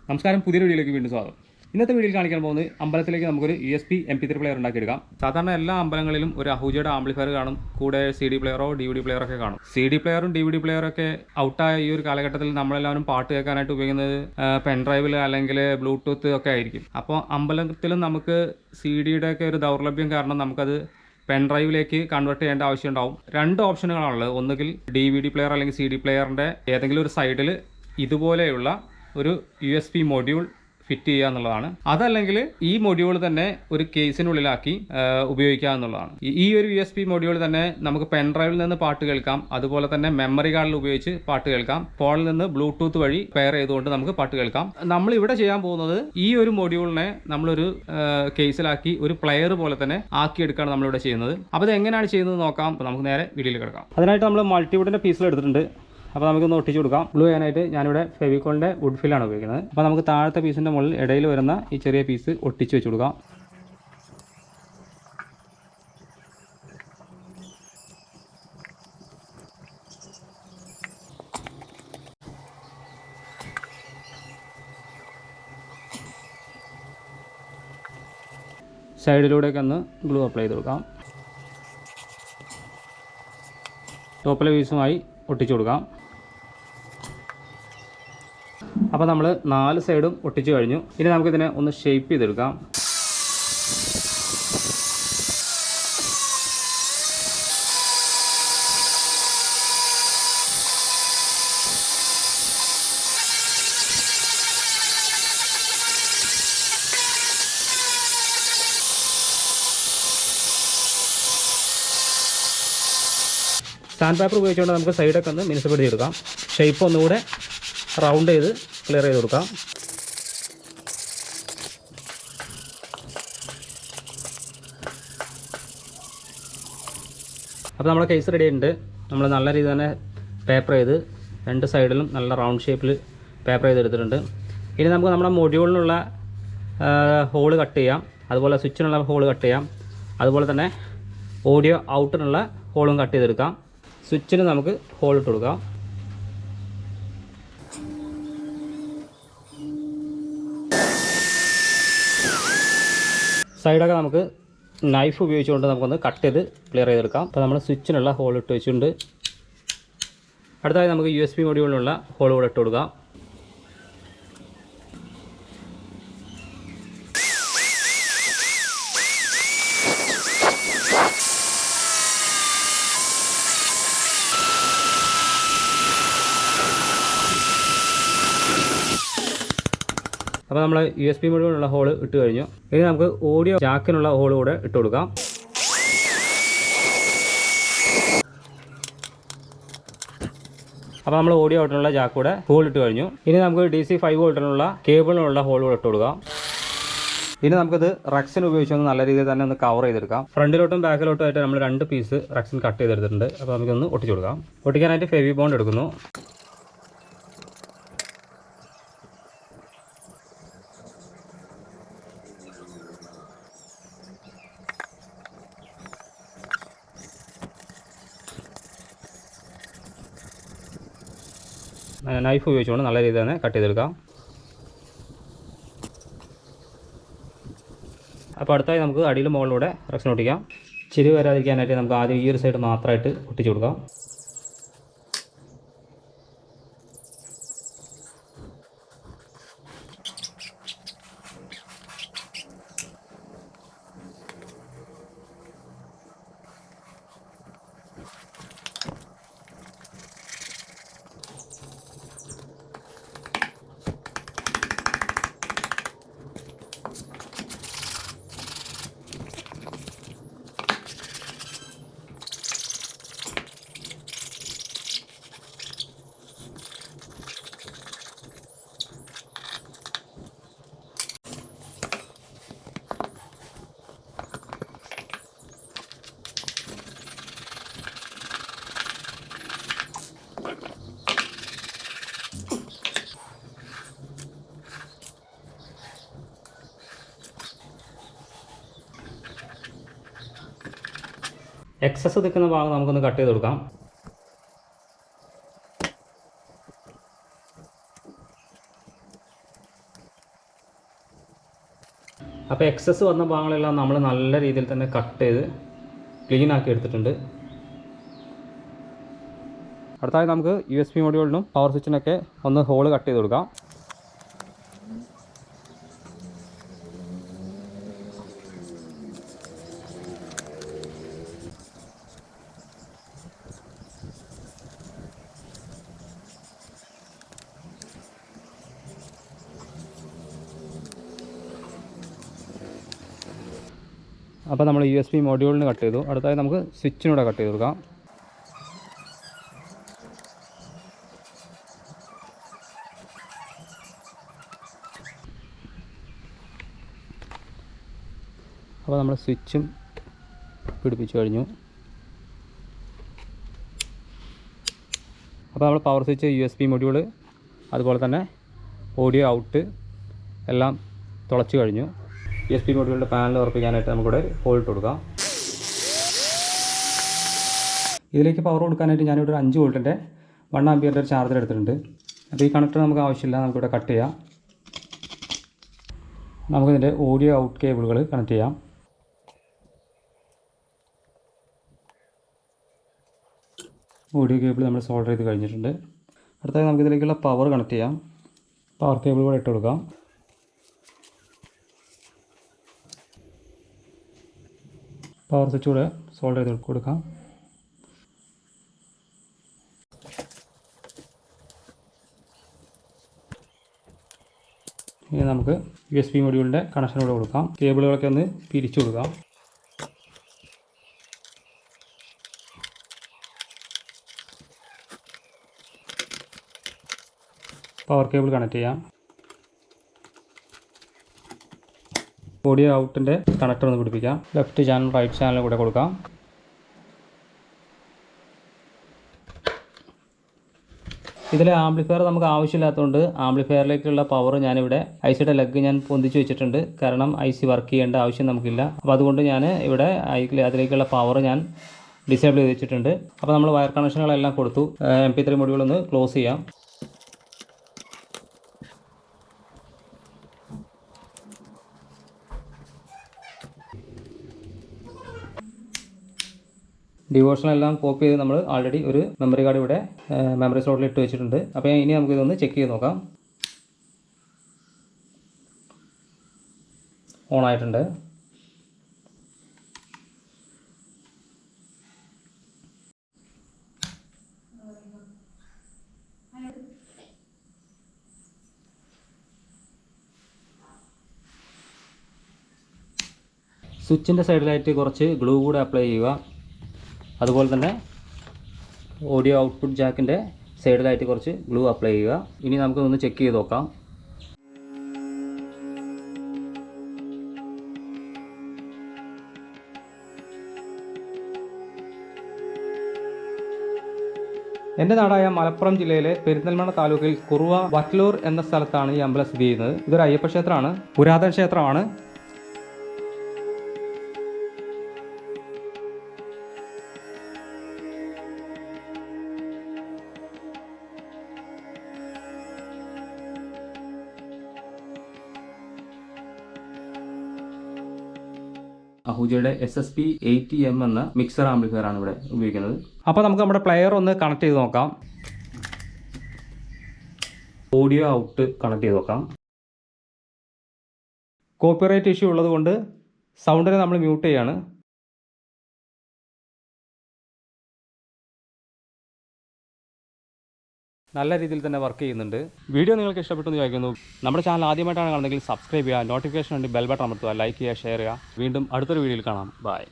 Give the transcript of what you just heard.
നമസ്കാരം, പുതിയൊരു വീഡിയോയിലേക്ക് വീണ്ടും സ്വാഗതം. ഇന്നത്തെ വീഡിയോയിൽ കാണിക്കാൻ പോകുന്നത് അമ്പലത്തിലേക്ക് നമുക്കൊരു USB MP3 പ്ലെയർ ഉണ്ടാക്കിയെടുക്കാം. സാധാരണ എല്ലാ അമ്പലങ്ങളിലും ഒരു അഹൂജയുടെ ആംപ്ലിഫയർ കാണും, കൂടെ CD പ്ലെയറോ DVD പ്ലെയറോ ഒക്കെ കാണും. CD പ്ലെയറും DVD പ്ലെയറൊക്കെ ഔട്ടായ ഈ ഒരു കാലഘട്ടത്തിൽ നമ്മളെല്ലാവരും പാട്ട് കേൾക്കാനായിട്ട് ഉപയോഗിക്കുന്നത് പെൻഡ്രൈവിൽ അല്ലെങ്കിൽ ബ്ലൂടൂത്ത് ഒക്കെ ആയിരിക്കും. അപ്പോൾ അമ്പലത്തിലും നമുക്ക് CD-യുടെ ഒക്കെ ഒരു ദൗർലഭ്യം കാരണം നമുക്കത് പെൻഡ്രൈവിലേക്ക് കൺവേർട്ട് ചെയ്യേണ്ട ആവശ്യമുണ്ടാവും. രണ്ട് ഓപ്ഷനുകളാണുള്ളത്. ഒന്നുകിൽ DVD പ്ലെയർ അല്ലെങ്കിൽ CD പ്ലെയറിൻ്റെ ഏതെങ്കിലും ഒരു സൈഡിൽ ഇതുപോലെയുള്ള ഒരു USB മൊഡ്യൂൾ ഫിറ്റ് ചെയ്യുക എന്നുള്ളതാണ്. അതല്ലെങ്കിൽ ഈ മൊഡ്യൂൾ തന്നെ ഒരു കേസിനുള്ളിലാക്കി ഉപയോഗിക്കുക എന്നുള്ളതാണ്. ഈ ഒരു USB മൊഡ്യൂൾ തന്നെ നമുക്ക് പെൻഡ്രൈവിൽ നിന്ന് പാട്ട് കേൾക്കാം, അതുപോലെ തന്നെ മെമ്മറി കാർഡിൽ ഉപയോഗിച്ച് പാട്ട് കേൾക്കാം, ഫോണിൽ നിന്ന് ബ്ലൂടൂത്ത് വഴി പെയർ ചെയ്തുകൊണ്ട് നമുക്ക് പാട്ട് കേൾക്കാം. നമ്മൾ ഇവിടെ ചെയ്യാൻ പോകുന്നത് ഈ ഒരു മൊഡ്യൂളിനെ നമ്മളൊരു കേസിലാക്കി ഒരു പ്ലെയർ പോലെ തന്നെ ആക്കിയെടുക്കുകയാണ് നമ്മളിവിടെ ചെയ്യുന്നത്. അപ്പോൾ ഇത് എങ്ങനെയാണ് ചെയ്യുന്നത് നോക്കാം. നമുക്ക് നേരെ വീഡിയോയിൽ കിടക്കാം. അതിനായിട്ട് നമ്മൾ മൾട്ടിവുഡിൻ്റെ പീസിൽ എടുത്തിട്ടുണ്ട്. അപ്പോൾ നമുക്കൊന്ന് ഒട്ടിച്ച് കൊടുക്കാം. ഗ്ലൂ ചെയ്യാനായിട്ട് ഞാനിവിടെ ഫെവിക്കോളിൻ്റെ വുഡ് ഫില്ലാണ് ഉപയോഗിക്കുന്നത്. അപ്പോൾ നമുക്ക് താഴത്തെ പീസിൻ്റെ മുകളിൽ ഇടയിൽ വരുന്ന ഈ ചെറിയ പീസ് ഒട്ടിച്ച് വെച്ച് കൊടുക്കാം. സൈഡിലൂടെയൊക്കെ ഒന്ന് ഗ്ലൂ അപ്ലൈ ചെയ്ത് കൊടുക്കാം. ടോപ്പിലെ പീസുമായി ഒട്ടിച്ചു കൊടുക്കാം. അപ്പോൾ നമ്മൾ 4 സൈഡും ഒട്ടിച്ചു കഴിഞ്ഞു. ഇനി നമുക്കിതിനെ ഒന്ന് ഷേപ്പ് ചെയ്തെടുക്കാം. സാൻഡ് പേപ്പർ ഉപയോഗിച്ചുകൊണ്ട് നമുക്ക് സൈഡൊക്കെ ഒന്ന് മിനുസപ്പെടുത്തിയെടുക്കാം. ഷേപ്പ് ഒന്നുകൂടെ റൗണ്ട് ചെയ്ത് ക്ലിയർ ചെയ്ത് കൊടുക്കാം. അപ്പോൾ നമ്മുടെ കേസ് റെഡി ആയിട്ടുണ്ട്. നമ്മൾ നല്ല രീതിയിൽ തന്നെ പേപ്പർ ചെയ്ത് രണ്ട് സൈഡിലും നല്ല റൗണ്ട് ഷേപ്പിൽ പേപ്പർ ചെയ്തെടുത്തിട്ടുണ്ട്. ഇനി നമുക്ക് നമ്മുടെ മൊഡ്യൂളിനുള്ള ഹോള് കട്ട് ചെയ്യാം, അതുപോലെ സ്വിച്ചിനുള്ള ഹോള് കട്ട് ചെയ്യാം, അതുപോലെ തന്നെ ഓഡിയോ ഔട്ടിനുള്ള ഹോളും കട്ട് ചെയ്തെടുക്കാം. സ്വിച്ചിന് നമുക്ക് ഹോൾ ഇട്ട് കൊടുക്കാം. സൈഡൊക്കെ നമുക്ക് നൈഫ് ഉപയോഗിച്ചുകൊണ്ട് നമുക്കൊന്ന് കട്ട് ചെയ്ത് ക്ലിയർ ചെയ്തെടുക്കാം. അപ്പോൾ നമ്മൾ സ്വിച്ചിനുള്ള ഹോൾ ഇട്ട് വെച്ചിട്ടുണ്ട്. അടുത്തായി നമുക്ക് USB മൊഡ്യൂളിനുള്ള ഹോൾ കൂടെ ഇട്ട് കൊടുക്കാം. അപ്പോൾ നമ്മൾ USB മൊഡ്യൂളിനുള്ള ഹോൾ ഇട്ട് കഴിഞ്ഞു. ഇനി നമുക്ക് ഓഡിയോ ജാക്കിനുള്ള ഹോൾ കൂടെ ഇട്ട് കൊടുക്കാം. അപ്പോൾ നമ്മൾ ഓഡിയോ ഔട്ടിനുള്ള ജാക്ക് കൂടെ ഹോൾ ഇട്ട് കഴിഞ്ഞു. ഇനി നമുക്ക് DC 5 വോൾട്ടിനുള്ള കേബിളിനുള്ള ഹോൾ കൂടെ ഇട്ട് കൊടുക്കാം. ഇനി നമുക്കിത് റക്സിൻ ഉപയോഗിച്ചൊന്ന് നല്ല രീതിയിൽ തന്നെ ഒന്ന് കവർ ചെയ്തെടുക്കാം. ഫ്രണ്ടിലോട്ടും ബാക്കിലോട്ടും ആയിട്ട് നമ്മൾ 2 പീസ് റക്സിൻ കട്ട് ചെയ്തെടുത്തിട്ടുണ്ട്. അപ്പോൾ നമുക്കൊന്ന് ഒട്ടിച്ചു കൊടുക്കാം. ഒട്ടിക്കാനായിട്ട് ഫെവി ബോണ്ട് എടുക്കുന്നു. നൈഫ് ഉപയോഗിച്ചുകൊണ്ട് നല്ല രീതിയിൽ തന്നെ കട്ട് ചെയ്തെടുക്കാം. അപ്പോൾ അടുത്തായി നമുക്ക് അടിയിലും മുകളിലൂടെ റക്സിൻ ഒട്ടിക്കാം. ചിരി വരാതിരിക്കാനായിട്ട് നമുക്ക് ആദ്യം ഈ ഒരു സൈഡ് മാത്രമായിട്ട് ഒട്ടിച്ചു കൊടുക്കാം. എക്സസ് നിൽക്കുന്ന ഭാഗം നമുക്കൊന്ന് കട്ട് ചെയ്ത് കൊടുക്കാം. അപ്പോൾ എക്സസ് വന്ന ഭാഗങ്ങളെല്ലാം നമ്മൾ നല്ല രീതിയിൽ തന്നെ കട്ട് ചെയ്ത് ക്ലീൻ ആക്കി എടുത്തിട്ടുണ്ട്. അടുത്തായി നമുക്ക് USB മൊഡ്യൂളിനും പവർ സ്വിച്ചിനൊക്കെ ഒന്ന് ഹോള് കട്ട് ചെയ്ത് കൊടുക്കാം. അപ്പോൾ നമ്മൾ USB മൊഡ്യൂളിന് കട്ട് ചെയ്തു. അടുത്തായി നമുക്ക് സ്വിച്ചിനൂടെ കട്ട് ചെയ്ത് കൊടുക്കാം. അപ്പോൾ നമ്മൾ സ്വിച്ചും പിടിപ്പിച്ചു കഴിഞ്ഞു. അപ്പോൾ നമ്മൾ പവർ സ്വിച്ച്, USB മൊഡ്യൂൾ, അതുപോലെ തന്നെ ഓഡിയോ ഔട്ട് എല്ലാം തുളച്ചു കഴിഞ്ഞു. USB മൊഡ്യൂളിൻ്റെ പാനൽ ഉറപ്പിക്കാനായിട്ട് നമുക്കിവിടെ ഹോൾ ഇട്ട് കൊടുക്കാം. ഇതിലേക്ക് പവർ കൊടുക്കാനായിട്ട് ഞാനിവിടെ ഒരു 5 വോൾട്ടിൻ്റെ 1 ആമ്പിയറിൻ്റെ ഒരു ചാർജർ എടുത്തിട്ടുണ്ട്. അപ്പോൾ ഈ കണക്ടർ നമുക്ക് ആവശ്യമില്ല, നമുക്കിവിടെ കട്ട് ചെയ്യാം. നമുക്കിതിൻ്റെ ഓഡിയോ ഔട്ട് കേബിളുകൾ കണക്ട് ചെയ്യാം. ഓഡിയോ കേബിൾ നമ്മൾ സോൾഡർ ചെയ്ത് കഴിഞ്ഞിട്ടുണ്ട്. അടുത്തായി നമുക്കിതിലേക്കുള്ള പവർ കണക്ട് ചെയ്യാം. പവർ കേബിൾ കൂടെ ഇട്ട് കൊടുക്കാം. പവർ സ്വിച്ച് കൂടെ സോൾഡർ ചെയ്ത് കൊടുക്കാം. ഇനി നമുക്ക് USB മൊഡ്യൂളിൻ്റെ കണക്ഷൻ കൂടെ കൊടുക്കാം. കേബിളുകളൊക്കെ ഒന്ന് പിരിച്ചു കൊടുക്കാം. പവർ കേബിൾ കണക്ട് ചെയ്യാം. ഓഡിയോ ഔട്ടിൻ്റെ കണക്ടർ ഒന്ന് പിടിപ്പിക്കാം. ലെഫ്റ്റ് ചാനൽ, റൈറ്റ് ചാനൽ കൂടെ കൊടുക്കാം. ഇതിലെ ആംപ്ലിഫയർ നമുക്ക് ആവശ്യമില്ലാത്തതുകൊണ്ട് ആംപ്ലിഫയറിലേക്കുള്ള പവർ ഞാനിവിടെ ICയുടെ ലെഗ് ഞാൻ പൊന്തിച്ച് വെച്ചിട്ടുണ്ട്. കാരണം IC വർക്ക് ചെയ്യേണ്ട ആവശ്യം നമുക്കില്ല. അപ്പോൾ അതുകൊണ്ട് ഞാൻ ഇവിടെ അതിലേക്കുള്ള പവർ ഞാൻ ഡിസേബിൾ ചെയ്ത് വെച്ചിട്ടുണ്ട്. അപ്പോൾ നമ്മൾ വയർ കണക്ഷനുകളെല്ലാം കൊടുത്തു. MP3 മൊഡ്യൂൾ ഒന്ന് ക്ലോസ് ചെയ്യാം. ഡിവോഷനെല്ലാം കോപ്പി ചെയ്ത് നമ്മൾ ആൾറെഡി ഒരു മെമ്മറി കാർഡ് ഇവിടെ മെമ്മറി സ്ലോട്ടിൽ ഇട്ട് വെച്ചിട്ടുണ്ട്. അപ്പോൾ ഇനി നമുക്കിതൊന്ന് ചെക്ക് ചെയ്ത് നോക്കാം. ഓൺ ആയിട്ടുണ്ട്. സ്വിച്ചിൻ്റെ സൈഡിലായിട്ട് കുറച്ച് ഗ്ലൂ കൂടെ അപ്ലൈ ചെയ്യുക. അതുപോലെ തന്നെ ഓഡിയോ ഔട്ട്പുട്ട് ജാക്കിൻ്റെ സൈഡിലായിട്ട് കുറച്ച് ഗ്ലൂ അപ്ലൈ ചെയ്യുക. ഇനി നമുക്കൊന്ന് ചെക്ക് ചെയ്ത് നോക്കാം. എൻ്റെ നാടായ മലപ്പുറം ജില്ലയിലെ പെരിന്തൽമണ്ണ താലൂക്കിൽ കുറുവ വറ്റലൂർ എന്ന സ്ഥലത്താണ് ഈ അമ്പലം സ്ഥിതി ചെയ്യുന്നത്. ഇതൊരു അയ്യപ്പ ക്ഷേത്രമാണ്, പുരാതന ക്ഷേത്രമാണ്. അഹൂജയുടെ SSP 80M എന്ന മിക്സർ ആംപ്ലിഫയർ ആണ് ഇവിടെ ഉപയോഗിക്കുന്നത്. അപ്പോൾ നമുക്ക് നമ്മുടെ പ്ലെയർ ഒന്ന് കണക്ട് ചെയ്ത് നോക്കാം. ഓഡിയോ ഔട്ട് കണക്ട് ചെയ്ത് നോക്കാം. കോപ്പിറൈറ്റ് ഇഷ്യൂ ഉള്ളതുകൊണ്ട് സൗണ്ടിനെ നമ്മൾ മ്യൂട്ട് ചെയ്യാണ്. നല്ല രീതിയിൽ തന്നെ വർക്ക് ചെയ്യുന്നുണ്ട്. വീഡിയോ നിങ്ങൾക്ക് ഇഷ്ടപ്പെട്ടു എന്ന് വിചാരിക്കുന്നു. നമ്മുടെ ചാനൽ ആദ്യമായിട്ടാണ് കാണുന്നതെങ്കിൽ സബ്സ്ക്രൈബ് ചെയ്യുക, നോട്ടിഫിക്കേഷൻ ഉണ്ട്, ബെൽ ബട്ടൺ അമർത്തുക, ലൈക്ക് ചെയ്യുക, ഷെയർ ചെയ്യുക. വീണ്ടും അടുത്തൊരു വീഡിയോയിൽ കാണാം. ബൈ.